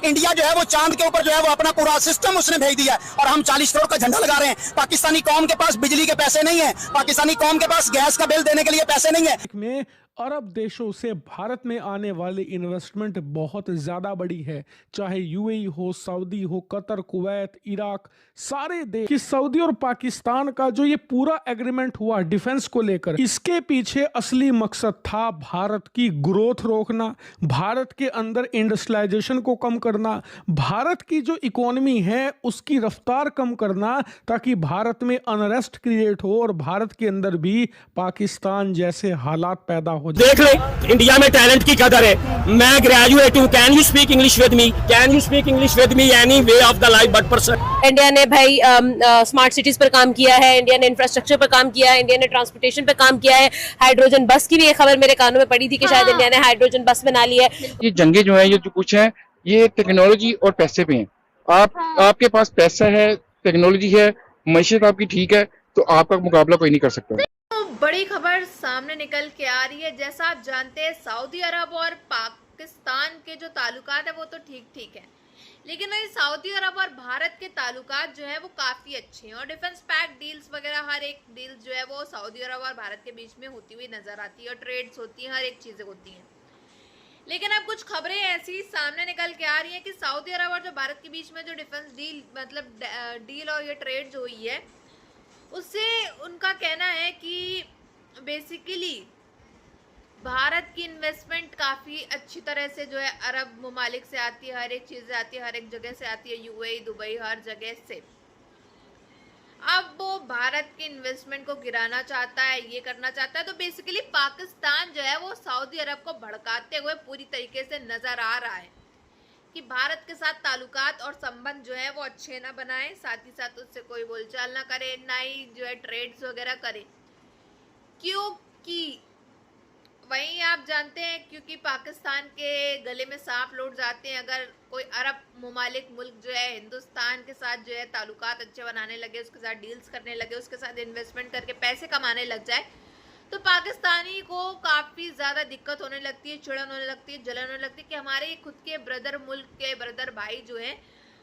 India जो है वो चांद के ऊपर जो है वो अपना पूरा सिस्टम उसने भेज दिया है और हम 40 करोड़ का झंडा लगा रहे हैं। पाकिस्तानी कौम के पास बिजली के पैसे नहीं है, पाकिस्तानी कौम के पास गैस का बिल देने के लिए पैसे नहीं है। में अरब देशों से भारत में आने वाली इन्वेस्टमेंट बहुत ज़्यादा बड़ी है, चाहे यूएई हो, सऊदी हो, कतर, कुवैत, इराक, सारे देश। कि सऊदी और पाकिस्तान का जो ये पूरा एग्रीमेंट हुआ डिफेंस को लेकर, इसके पीछे असली मकसद था भारत की ग्रोथ रोकना, भारत के अंदर इंडस्ट्रियलाइजेशन को कम करना, भारत की जो इकोनॉमी है उसकी रफ्तार कम करना, ताकि भारत में अनरेस्ट क्रिएट हो और भारत के अंदर भी पाकिस्तान जैसे हालात पैदा हो। देख ले, इंडिया में टैलेंट की कदर है। मैं ग्रेजुएट हूँ, can you speak English with me, can you speak English with me, any way of the life but person. India ने भाई स्मार्ट सिटीज पर काम किया है, इंडिया ने इंफ्रास्ट्रक्चर पर काम किया है, इंडिया ने ट्रांसपोर्टेशन पर काम किया है। हाइड्रोजन बस की भी एक खबर मेरे कानों में पड़ी थी कि शायद इंडिया ने हाइड्रोजन बस बना ली है। ये जंगे जो है, ये जो कुछ है, ये टेक्नोलॉजी और पैसे पे हैं। आपके पास पैसा है, टेक्नोलॉजी है, मईशत आपकी ठीक है, तो आपका मुकाबला कोई नहीं कर सकता। बड़ी खबर सामने निकल के आ रही है। जैसा आप जानते हैं, सऊदी अरब और पाकिस्तान के जो ताल्लुकात है वो तो ठीक ठीक है, लेकिन वही सऊदी अरब और भारत के ताल्लुकात जो है वो काफ़ी अच्छे हैं और डिफेंस पैक्ट डील्स वगैरह हर एक डील जो है वो सऊदी अरब और भारत के बीच में होती हुई नजर आती है और ट्रेड्स होती हैं, हर एक चीज़ें होती हैं। लेकिन अब कुछ खबरें ऐसी सामने निकल के आ रही हैं कि सऊदी अरब और जो भारत के बीच में जो डिफेंस डील मतलब डील और ये ट्रेड जो हुई है, उससे उनका कहना है कि बेसिकली भारत की इन्वेस्टमेंट काफ़ी अच्छी तरह से जो है अरब ममालिक से आती है, हर एक चीज़ आती है, हर एक जगह से आती है, यूएई, दुबई, हर जगह से। अब वो भारत की इन्वेस्टमेंट को गिराना चाहता है, ये करना चाहता है, तो बेसिकली पाकिस्तान जो है वो सऊदी अरब को भड़काते हुए पूरी तरीके से नज़र आ रहा है कि भारत के साथ ताल्लुकात और संबंध जो है वो अच्छे ना बनाए, साथ ही साथ उससे कोई बोलचाल ना करे, ना ही जो है ट्रेड्स वगैरह करे। क्योंकि वहीं आप जानते हैं, क्योंकि पाकिस्तान के गले में सांप लौट जाते हैं अगर कोई अरब ममालिक मुल्क जो है हिंदुस्तान के साथ जो है ताल्लुकात अच्छे बनाने लगे, उसके साथ डील्स करने लगे, उसके साथ इन्वेस्टमेंट करके पैसे कमाने लग जाए, तो पाकिस्तानी को काफ़ी ज़्यादा दिक्कत होने लगती है, चिड़न होने लगती है, जलन होने लगती है कि हमारे खुद के ब्रदर मुल्क के ब्रदर भाई जो हैं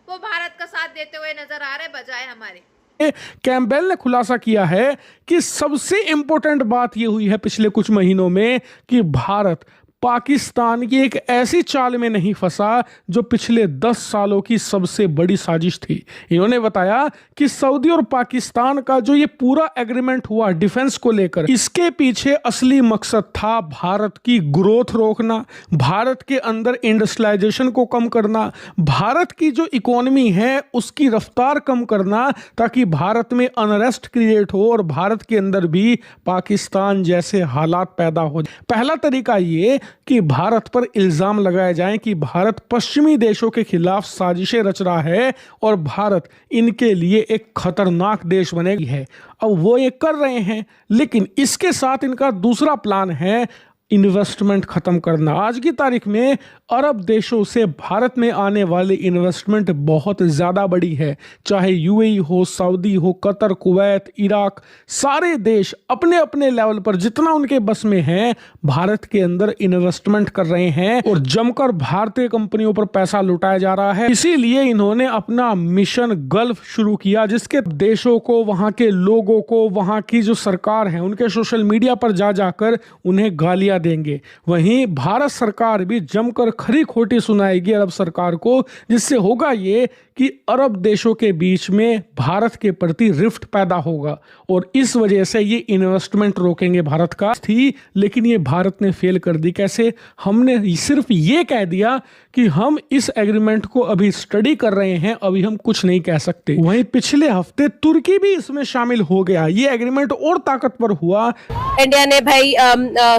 वो भारत का साथ देते हुए नज़र आ रहे बजाय हमारे। कैम्पबेल ने खुलासा किया है कि सबसे इंपॉर्टेंट बात यह हुई है पिछले कुछ महीनों में कि भारत पाकिस्तान की एक ऐसी चाल में नहीं फंसा जो पिछले 10 सालों की सबसे बड़ी साजिश थी। इन्होंने बताया कि सऊदी और पाकिस्तान का जो ये पूरा एग्रीमेंट हुआ डिफेंस को लेकर, इसके पीछे असली मकसद था भारत की ग्रोथ रोकना, भारत के अंदर इंडस्ट्रियलाइजेशन को कम करना, भारत की जो इकोनॉमी है उसकी रफ्तार कम करना, ताकि भारत में अनरेस्ट क्रिएट हो और भारत के अंदर भी पाकिस्तान जैसे हालात पैदा हो। पहला तरीका ये कि भारत पर इल्जाम लगाए जाएं कि भारत पश्चिमी देशों के खिलाफ साजिशें रच रहा है और भारत इनके लिए एक खतरनाक देश बनेगी है। अब वो ये कर रहे हैं, लेकिन इसके साथ इनका दूसरा प्लान है इन्वेस्टमेंट खत्म करना। आज की तारीख में अरब देशों से भारत में आने वाली इन्वेस्टमेंट बहुत ज़्यादा बड़ी है, चाहे यूएई हो, सऊदी हो, कतर, कुवैत, इराक, सारे देश अपने अपने लेवल पर जितना उनके बस में है भारत के अंदर इन्वेस्टमेंट कर रहे हैं और जमकर भारतीय कंपनियों पर पैसा लुटाया जा रहा है। इसीलिए इन्होंने अपना मिशन गल्फ शुरू किया, जिसके देशों को, वहां के लोगों को, वहां की जो सरकार है उनके सोशल मीडिया पर जा जाकर उन्हें गालियां देंगे। वहीं भारत सरकार भी जमकर खरी खोटी सुनाएगी अरब सरकार को, जिससे होगा ये कि अरब देशों के बीच में भारत के प्रति रिफ्ट पैदा होगा और इस वजह से ये इन्वेस्टमेंट रोकेंगे भारत का थी, लेकिन ये भारत ने फेल कर दी। कैसे? हमने सिर्फ ये कह दिया कि हम इस एग्रीमेंट को अभी स्टडी कर रहे हैं, अभी हम कुछ नहीं कह सकते। वहीं पिछले हफ्ते तुर्की भी इसमें शामिल हो गया, ये एग्रीमेंट और ताकतवर हुआ। इंडिया ने भाई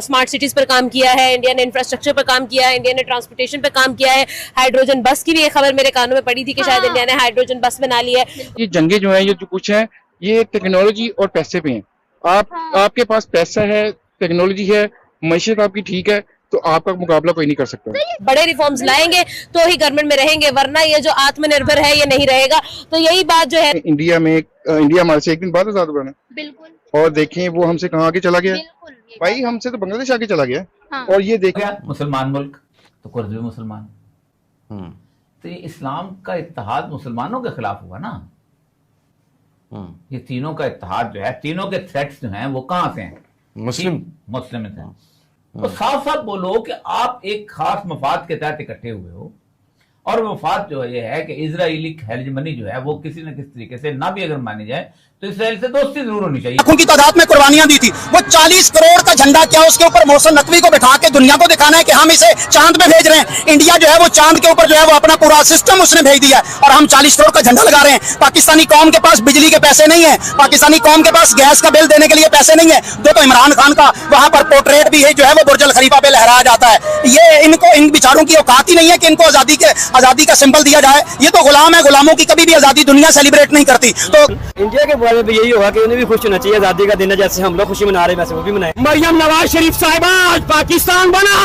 स्मार्ट सिटीज पर काम किया है, इंडिया ने इंफ्रास्ट्रक्चर पर काम किया है, इंडिया ने ट्रांसपोर्टेशन पर काम किया है। हाइड्रोजन बस की भी एक खबर मेरे कानों में पड़ी थी कि शायद इंडिया ने हाइड्रोजन बस बना ली है। ये जंगे जो है, ये जो कुछ है, ये टेक्नोलॉजी और पैसे पे हैं। आपके पास पैसा है, टेक्नोलॉजी है, मईशत आपकी ठीक है, तो आपका मुकाबला कोई नहीं कर सकता। बड़े रिफॉर्म्स लाएंगे तो ही गवर्नमेंट में रहेंगे, वरना ये जो आत्मनिर्भर है ये नहीं रहेगा। तो यही बात जो है, इंडिया हमारे से एक दिन बाद आजाद बना, बिल्कुल, और देखें वो हमसे कहाँ आगे चला गया। भाई हमसे तो बांग्लादेश आगे चला गया। हाँ। और ये देखें मुसलमान मुल्क तो कुर्द भी मुसलमान, तो ये इस्लाम का इत्तेहाद मुसलमानों के खिलाफ हुआ ना। ये तीनों का इत्तेहाद जो है, तीनों के थ्रेट्स जो हैं वो कहां से हैं? मुस्लिम थे। तो साफ साफ बोलो कि आप एक खास मफाद के तहत इकट्ठे हुए हो, और मफाद जो ये है कि इजराइली हेजमनी जो है वो किसी न किसी तरीके से ना भी अगर मानी जाए तो इसराइल से दोस्ती जरूर होनी चाहिए। लाखों की तादाद में कुर्बानियां दी थी। वो 40 करोड़ का झंडा क्या उसके ऊपर मोहसिन नकवी को बिठा के दुनिया को दिखाना है कि हम इसे चांद पे भेज रहे हैं। इंडिया जो है वो चांद के ऊपर जो है वो अपना पूरा सिस्टम उसने भेज दिया है और हम 40 करोड़ का झंडा लगा रहे हैं। पाकिस्तानी कौम के पास बिजली के पैसे नहीं है, पाकिस्तानी कौम के पास गैस का बिल देने के लिए पैसे नहीं है। देखो इमरान खान का वहां पर पोर्ट्रेट भी है जो है वो बुर्ज अल खलीफा पे लहराया जाता है। ये इनको, इन बेचारों की औकात ही नहीं है कि इनको आजादी का सिंबल दिया जाए। ये तो गुलाम है, गुलामों की कभी भी आजादी दुनिया सेलिब्रेट नहीं करती। तो इंडिया के बारे में यही होगा कि उन्हें भी खुश होना चाहिए। आजादी का दिन है, जैसे हम लोग खुशी मना रहे हैं वैसे वो भी मनाए। मरियम नवाज शरीफ साहिबा, आज पाकिस्तान बना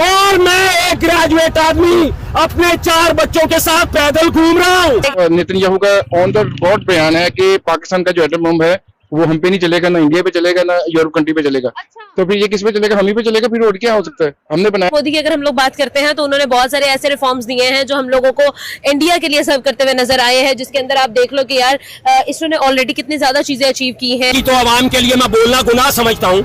और मैं एक ग्रेजुएट आदमी अपने 4 बच्चों के साथ पैदल घूम रहा हूँ। नेतन्याहू का ऑन द रिकॉर्ड बयान है कि पाकिस्तान का जो एटम बम है वो हम पे नहीं चलेगा, ना इंडिया पे चलेगा, ना यूरोप कंट्री पे चलेगा। तो फिर ये किस पे चलेगा? हम ही पे चलेगा। फिर और क्या हो सकता है? हमने बनाया। मोदी की अगर हम लोग बात करते हैं तो उन्होंने बहुत सारे ऐसे रिफॉर्म्स दिए हैं जो हम लोगों को इंडिया के लिए सर्व करते हुए नजर आए हैं, जिसके अंदर आप देख लो कि यार इसने ऑलरेडी कितनी ज्यादा चीजें अचीव की हैं। तो आवाम के लिए मैं बोलना गुनाह समझता हूँ।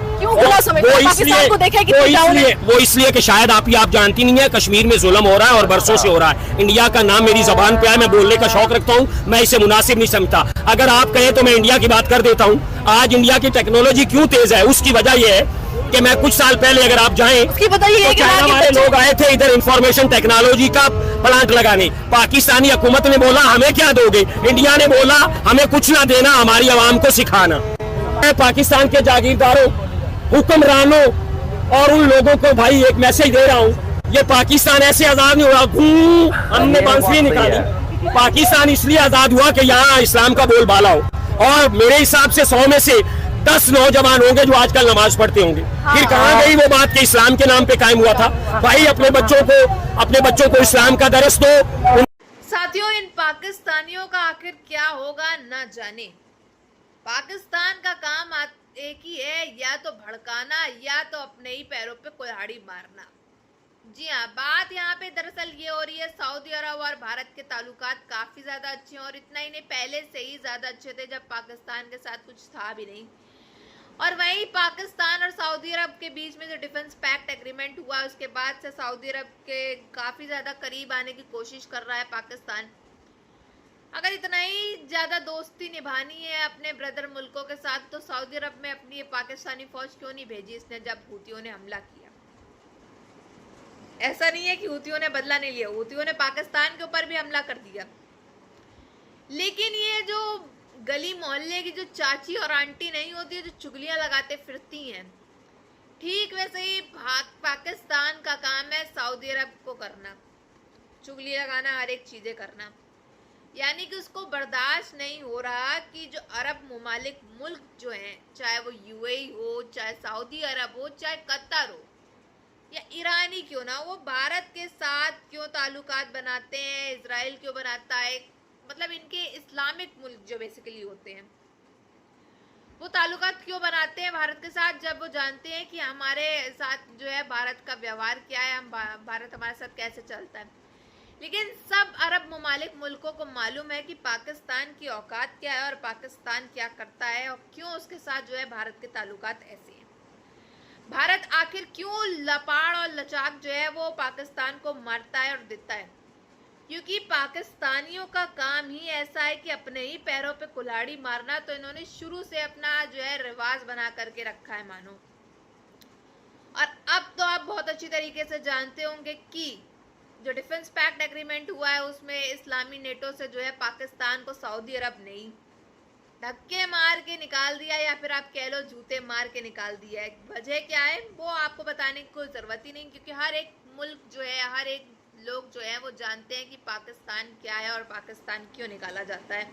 वो इसलिए कि शायद आप जानती नहीं है, कश्मीर में जुल्म हो रहा है और बरसों से हो रहा है। इंडिया का नाम मेरी जबान पे है, मैं बोलने का शौक रखता हूँ, मैं इसे मुनासिब नहीं समझता। अगर आप कहें तो मैं इंडिया की बात कर देता हूँ। आज इंडिया की टेक्नोलॉजी क्यों तेज है, उसकी वजह यह है कि मैं कुछ साल पहले अगर आप जाएं तो चाइना वाले लोग आए थे इधर इंफॉर्मेशन टेक्नोलॉजी का प्लांट लगाने। पाकिस्तानी हुकूमत ने बोला हमें क्या दोगे, इंडिया ने बोला हमें कुछ ना देना, हमारी आवाम को सिखाना। मैं पाकिस्तान के जागीरदारों, हुक्मरानों और उन लोगों को भाई एक मैसेज दे रहा हूँ, ये पाकिस्तान ऐसे आजाद नहीं हुआ हमने बांसुरी निकाली। पाकिस्तान इसलिए आजाद हुआ कि यहाँ इस्लाम का बोलबाला हो, और मेरे हिसाब से 100 में से 10 नौजवान होंगे जो आजकल नमाज पढ़ते होंगे। फिर कहाँ गई वो बात कि इस्लाम के नाम पे कायम हुआ था? भाई अपने बच्चों को इस्लाम का दरस दो। साथियों, इन पाकिस्तानियों का आखिर क्या होगा न जाने। पाकिस्तान का काम एक ही है, या तो भड़काना या तो अपने ही पैरों पे कुल्हाड़ी मारना। जी हाँ, बात यहाँ पे दरअसल ये हो रही है, सऊदी अरब और भारत के ताल्लुकात काफ़ी ज़्यादा अच्छे हैं, और इतना ही नहीं, पहले से ही ज़्यादा अच्छे थे जब पाकिस्तान के साथ कुछ था भी नहीं। और वहीं पाकिस्तान और सऊदी अरब के बीच में जो डिफेंस पैक्ट एग्रीमेंट हुआ, उसके बाद से सऊदी अरब के काफ़ी ज़्यादा करीब आने की कोशिश कर रहा है पाकिस्तान। अगर इतना ही ज़्यादा दोस्ती निभानी है अपने ब्रदर मुल्कों के साथ, तो सऊदी अरब में अपनी ये पाकिस्तानी फ़ौज क्यों नहीं भेजी इसने जब हूतियों ने हमला किया? ऐसा नहीं है कि हूतियों ने बदला नहीं लिया, हूतियों ने पाकिस्तान के ऊपर भी हमला कर दिया। लेकिन ये जो गली मोहल्ले की जो चाची और आंटी नहीं होती है, जो चुगलियां लगाते फिरती हैं, ठीक वैसे ही पाकिस्तान का काम है सऊदी अरब को करना, चुगली लगाना, हर एक चीज़ें करना। यानी कि उसको बर्दाश्त नहीं हो रहा कि जो अरब ममालिक मुल्क जो हैं, चाहे वो यूएई हो, चाहे सऊदी अरब हो, चाहे कतर हो या ईरानी क्यों ना, वो भारत के साथ क्यों ताल्लुकात बनाते हैं, इजराइल क्यों बनाता है, मतलब इनके इस्लामिक मुल्क जो बेसिकली होते हैं वो ताल्लुकात क्यों बनाते हैं भारत के साथ, जब वो जानते हैं कि हमारे साथ जो है भारत का व्यवहार क्या है, भारत हमारे साथ कैसे चलता है। लेकिन सब अरब ममालिक मुल्कों को मालूम है कि पाकिस्तान की औकात क्या है और पाकिस्तान क्या करता है और क्यों उसके साथ जो है भारत के ताल्लुकात ऐसे हैं। भारत आखिर क्यों लपाड़ और लचाक जो है वो पाकिस्तान को मारता है और देता है, क्योंकि पाकिस्तानियों का काम ही ऐसा है कि अपने ही पैरों पे कुल्हाड़ी मारना। तो इन्होंने शुरू से अपना जो है रिवाज बना करके रखा है मानो। और अब तो आप बहुत अच्छी तरीके से जानते होंगे कि जो डिफेंस पैक्ट एग्रीमेंट हुआ है उसमें इस्लामी नेटो से जो है पाकिस्तान को सऊदी अरब नहीं धक्के मार के निकाल दिया, या फिर आप कह लो जूते मार के निकाल दिया है। वजह क्या है वो आपको बताने की कोई ज़रूरत ही नहीं, क्योंकि हर एक मुल्क जो है, हर एक लोग जो है वो जानते हैं कि पाकिस्तान क्या है और पाकिस्तान क्यों निकाला जाता है।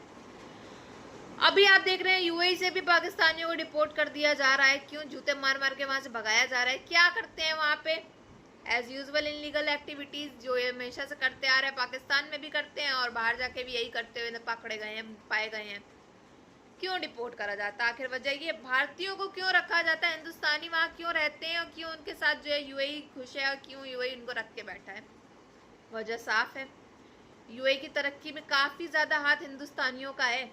अभी आप देख रहे हैं यूएई से भी पाकिस्तानियों को डिपोर्ट कर दिया जा रहा है। क्यों? जूते मार मार के वहाँ से भगाया जा रहा है। क्या करते हैं वहाँ पे? एज यूजुअल इनलीगल एक्टिविटीज़ जो ये हमेशा से करते आ रहे हैं, पाकिस्तान में भी करते हैं और बाहर जाके भी यही करते हुए पकड़े गए हैं, पाए गए हैं। क्यों डिपोर्ट करा जाता है? आखिर वजह ये भारतीयों को क्यों रखा जाता है, हिंदुस्तानी वहाँ क्यों रहते हैं और क्यों उनके साथ जो है यूएई खुश है और क्यों यूएई उनको रख के बैठा है? वजह साफ है, यूएई की तरक्की में काफ़ी ज़्यादा हाथ हिंदुस्तानियों का है।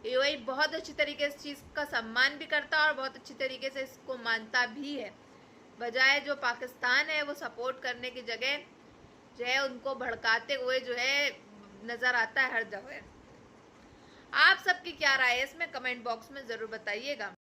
यूएई बहुत अच्छी तरीके से इस चीज़ का सम्मान भी करता है और बहुत अच्छी तरीके से इसको मानता भी है, बजाय जो पाकिस्तान है वो सपोर्ट करने की जगह जो है उनको भड़काते हुए जो है नज़र आता है हर जगह। आप सबकी क्या राय है इसमें कमेंट बॉक्स में ज़रूर बताइएगा।